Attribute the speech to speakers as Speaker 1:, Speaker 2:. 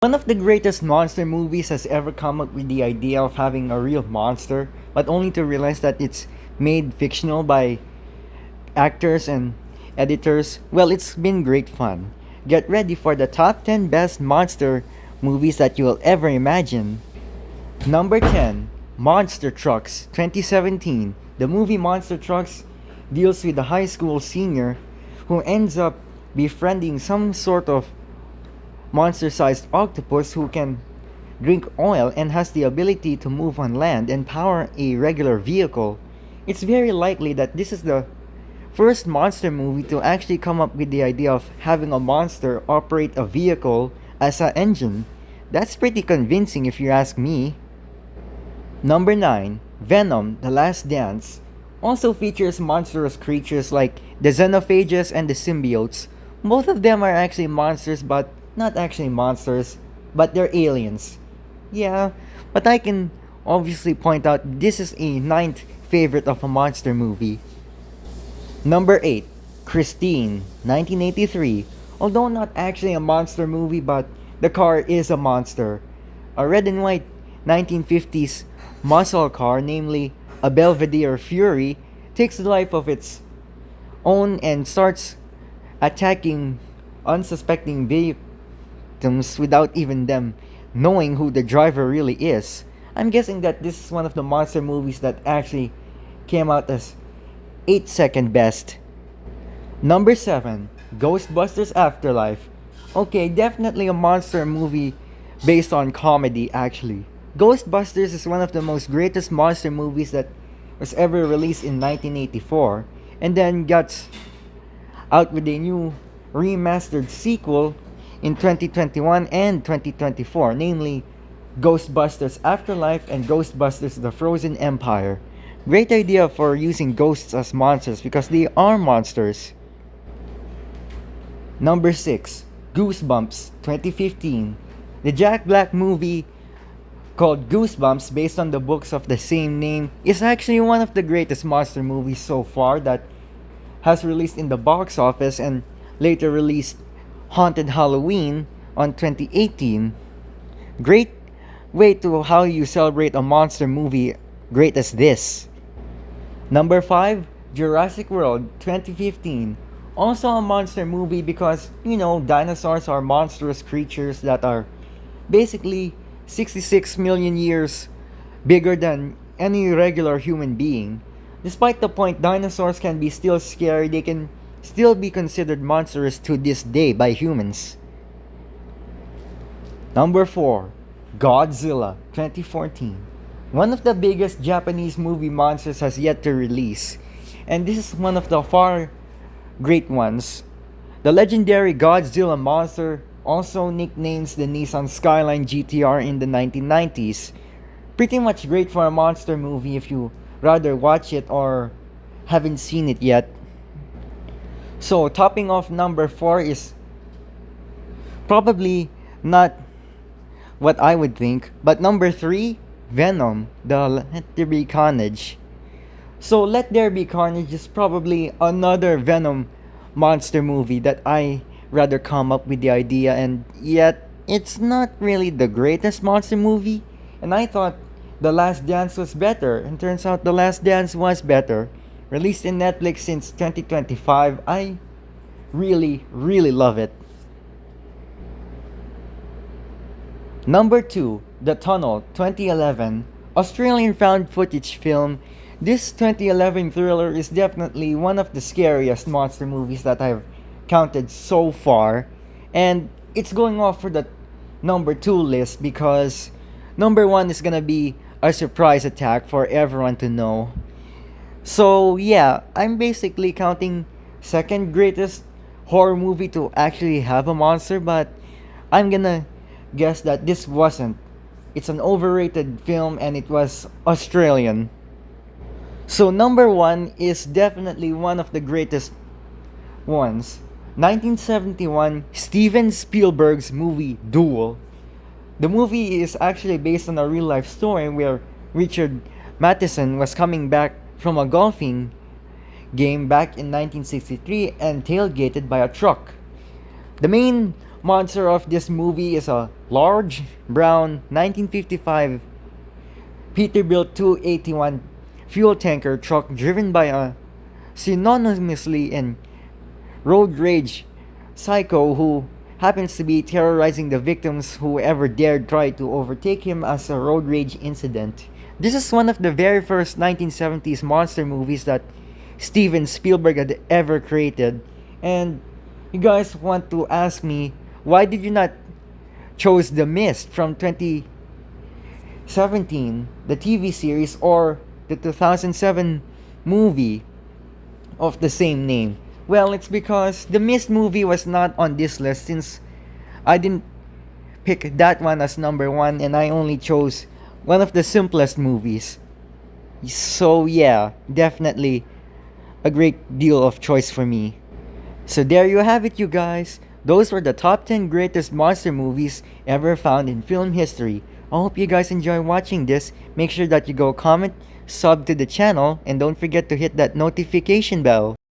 Speaker 1: One of the greatest monster movies has ever come up with the idea of having a real monster, but only to realize that it's made fictional by actors and editors. Well, it's been great fun. Get ready for the top 10 best monster movies that you'll ever imagine. Number 10, Monster Trucks 2017. The movie Monster Trucks deals with a high school senior who ends up befriending some sort of monster sized octopus who can drink oil and has the ability to move on land and power a regular vehicle. It's very likely that this is the first monster movie to actually come up with the idea of having a monster operate a vehicle as an engine. That's pretty convincing if you ask me. Number 9, Venom: The Last Dance, also features monstrous creatures like the xenophages and the symbiotes. Both of them are actually monsters, but not actually monsters, but they're aliens. Yeah, but I can obviously point out this is a ninth favorite of a monster movie. Number 8, Christine, 1983. Although not actually a monster movie, but the car is a monster. A red and white 1950s muscle car, namely a Belvedere Fury, takes the life of its own and starts attacking unsuspecting victims without even them knowing who the driver really is. I'm guessing that this is one of the monster movies that actually came out as 8 second best. Number 7, Ghostbusters Afterlife. Okay, definitely a monster movie based on comedy actually. Ghostbusters is one of the most greatest monster movies that was ever released in 1984 and then got out with a new remastered sequel in 2021 and 2024, namely Ghostbusters Afterlife and Ghostbusters The Frozen Empire. Great idea for using ghosts as monsters because they are monsters. Number 6, Goosebumps 2015. The Jack Black movie called Goosebumps, based on the books of the same name, is actually one of the greatest monster movies so far that has released in the box office and later released Haunted Halloween on 2018. Great way to how you celebrate a monster movie great as this. Number 5, Jurassic World 2015. Also a monster movie because, dinosaurs are monstrous creatures that are basically 66 million years bigger than any regular human being. Despite the point dinosaurs can be still scary, they can still be considered monstrous to this day by humans. Number 4, Godzilla 2014. One of the biggest Japanese movie monsters has yet to release, and this is one of the far great ones. The legendary Godzilla monster, also nicknames the Nissan Skyline GTR in the 1990s. Pretty much great for a monster movie if you rather watch it or haven't seen it yet. So, topping off number 4 is probably not what I would think, but number 3, Venom, the Let There Be Carnage. So, Let There Be Carnage is probably another Venom monster movie that I rather come up with the idea, and yet it's not really the greatest monster movie. And I thought The Last Dance was better, and turns out The Last Dance was better. Released in Netflix since 2025, I really, really love it. Number 2, The Tunnel 2011. Australian found footage film. This 2011 thriller is definitely one of the scariest monster movies that I've counted so far, and it's going off for the number 2 list because number 1 is gonna be a surprise attack for everyone to know. So yeah, I'm basically counting second greatest horror movie to actually have a monster, but I'm gonna guess that this wasn't. It's an overrated film and it was Australian. So number 1 is definitely one of the greatest ones. 1971, Steven Spielberg's movie Duel. The movie is actually based on a real life story where Richard Matheson was coming back from a golfing game back in 1963 and tailgated by a truck. The main monster of this movie is a large, brown 1955 Peterbilt 281 fuel tanker truck driven by a synonymously in road rage psycho who happens to be terrorizing the victims who ever dared try to overtake him as a road rage incident. This is one of the very first 1970s monster movies that Steven Spielberg had ever created. And you guys want to ask me, why did you not chose The Mist from 2017, the TV series, or the 2007 movie of the same name? Well, it's because the Mist movie was not on this list since I didn't pick that one as number one and I only chose one of the simplest movies. So, yeah, definitely a great deal of choice for me. So, there you have it, you guys. Those were the top 10 greatest monster movies ever found in film history. I hope you guys enjoy watching this. Make sure that you go comment, sub to the channel, and don't forget to hit that notification bell.